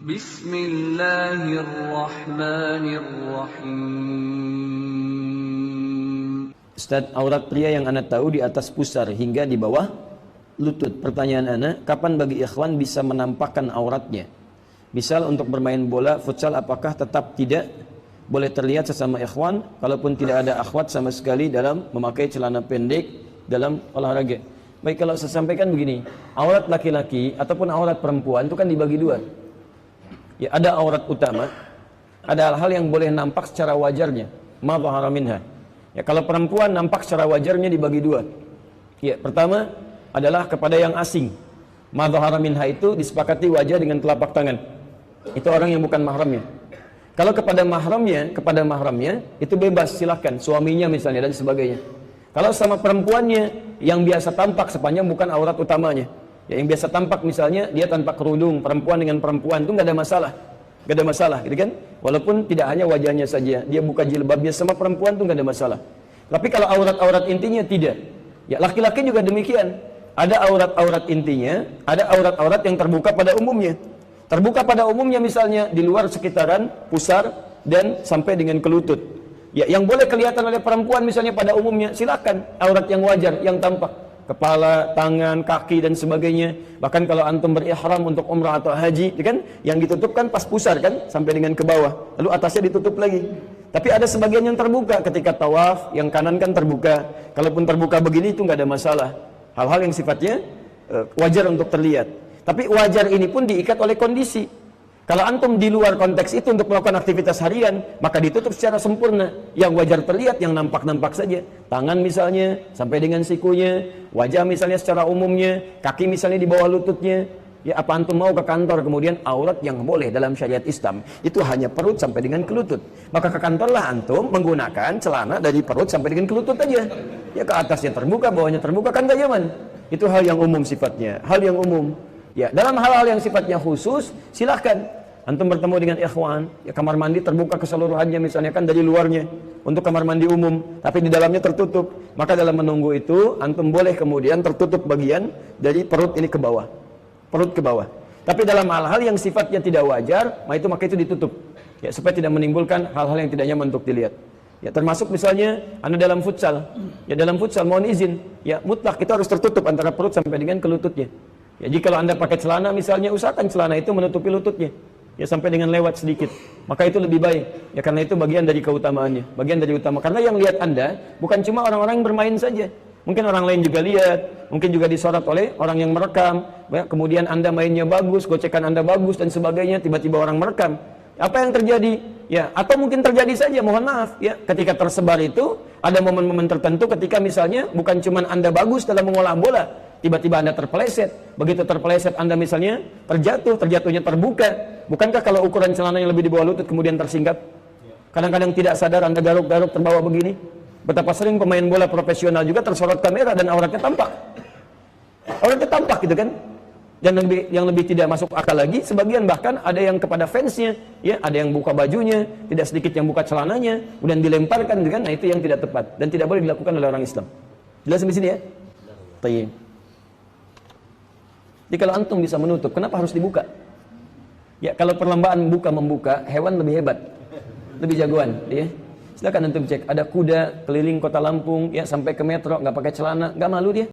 Bismillahirrahmanirrahim. Ustaz, aurat pria yang anak tahu di atas pusar hingga di bawah lutut. Pertanyaan anak, kapan bagi ikhwan bisa menampakkan auratnya? Misal untuk bermain bola, futsal, apakah tetap tidak boleh terlihat sesama ikhwan kalaupun tidak ada akhwat sama sekali dalam memakai celana pendek dalam olahraga? Baik, kalau saya sampaikan begini, aurat laki-laki ataupun aurat perempuan itu kan dibagi dua. Ya, ada aurat utama, ada hal-hal yang boleh nampak secara wajarnya, ma dhahara minha. Ya, kalau perempuan nampak secara wajarnya dibagi dua. Ya, pertama adalah kepada yang asing. Ma dhahara minha itu disepakati wajah dengan telapak tangan. Itu orang yang bukan mahramnya. Kalau kepada mahramnya itu bebas, silahkan, suaminya misalnya dan sebagainya. Kalau sama perempuannya yang biasa tampak sepanjang bukan aurat utamanya. Ya, yang biasa tampak misalnya dia tanpa kerudung, perempuan dengan perempuan itu nggak ada masalah. Nggak ada masalah, gitu kan? Walaupun tidak hanya wajahnya saja, dia buka jilbabnya sama perempuan itu nggak ada masalah. Tapi kalau aurat-aurat intinya tidak. Ya, laki-laki juga demikian. Ada aurat-aurat intinya, ada aurat-aurat yang terbuka pada umumnya. Terbuka pada umumnya misalnya di luar sekitaran pusar dan sampai dengan ke lutut. Ya, yang boleh kelihatan oleh perempuan misalnya pada umumnya, silakan aurat yang wajar, yang tampak. Kepala, tangan, kaki dan sebagainya. Bahkan kalau antum berihram untuk umrah atau haji, kan yang ditutup kan pas pusar kan sampai dengan ke bawah. Lalu atasnya ditutup lagi. Tapi ada sebagian yang terbuka ketika tawaf, yang kanan kan terbuka. Kalaupun terbuka begini itu nggak ada masalah. Hal-hal yang sifatnya wajar untuk terlihat. Tapi wajar ini pun diikat oleh kondisi. Kalau antum di luar konteks itu untuk melakukan aktivitas harian, maka ditutup secara sempurna. Yang wajar terlihat, yang nampak-nampak saja. Tangan misalnya, sampai dengan sikunya. Wajah misalnya secara umumnya. Kaki misalnya di bawah lututnya. Ya, apa antum mau ke kantor, kemudian aurat yang boleh dalam syariat Islam itu hanya perut sampai dengan ke lutut. Maka ke kantorlah antum menggunakan celana dari perut sampai dengan ke lutut aja. Ya, ke atasnya terbuka, bawahnya terbuka, kan gak nyaman. Itu hal yang umum sifatnya. Hal yang umum. Ya, dalam hal-hal yang sifatnya khusus, silahkan antum bertemu dengan ikhwan, ya kamar mandi terbuka keseluruhannya misalnya kan dari luarnya untuk kamar mandi umum, tapi di dalamnya tertutup. Maka dalam menunggu itu antum boleh kemudian tertutup bagian dari perut ini ke bawah. Perut ke bawah. Tapi dalam hal-hal yang sifatnya tidak wajar, maka itu ditutup. Ya, supaya tidak menimbulkan hal-hal yang tidak nyaman untuk dilihat. Ya, termasuk misalnya Anda dalam futsal. Ya, dalam futsal mohon izin, ya mutlak kita harus tertutup antara perut sampai dengan ke lututnya. Ya, jika kalau Anda pakai celana misalnya, usahakan celana itu menutupi lututnya. Ya, sampai dengan lewat sedikit. Maka itu lebih baik. Ya, karena itu bagian dari keutamaannya. Bagian dari utama. Karena yang lihat Anda bukan cuma orang-orang yang bermain saja. Mungkin orang lain juga lihat. Mungkin juga disorot oleh orang yang merekam. Ya, kemudian Anda mainnya bagus, gocekan Anda bagus dan sebagainya. Tiba-tiba orang merekam. Apa yang terjadi? Ya, atau mungkin terjadi saja, mohon maaf. Ya, ketika tersebar itu, ada momen-momen tertentu ketika misalnya bukan cuma Anda bagus dalam mengolah bola. Tiba-tiba Anda terpeleset. Begitu terpeleset Anda misalnya terjatuhnya terbuka. Bukankah kalau ukuran celananya lebih di bawah lutut kemudian tersingkap? Kadang-kadang tidak sadar Anda garuk-garuk terbawa begini. Betapa sering pemain bola profesional juga tersorot kamera dan auratnya tampak. Auratnya tampak gitu kan. Dan yang lebih tidak masuk akal lagi, sebagian bahkan ada yang kepada fansnya, ya, ada yang buka bajunya, tidak sedikit yang buka celananya, kemudian dilemparkan gitu kan. Nah, itu yang tidak tepat dan tidak boleh dilakukan oleh orang Islam. Jelas di sini ya? Tayyib. Jadi kalau antum bisa menutup, kenapa harus dibuka? Ya, kalau perlombaan buka-membuka, hewan lebih hebat, lebih jagoan, ya. Silakan antum cek, ada kuda keliling kota Lampung, ya, sampai ke metro, nggak pakai celana, nggak malu dia.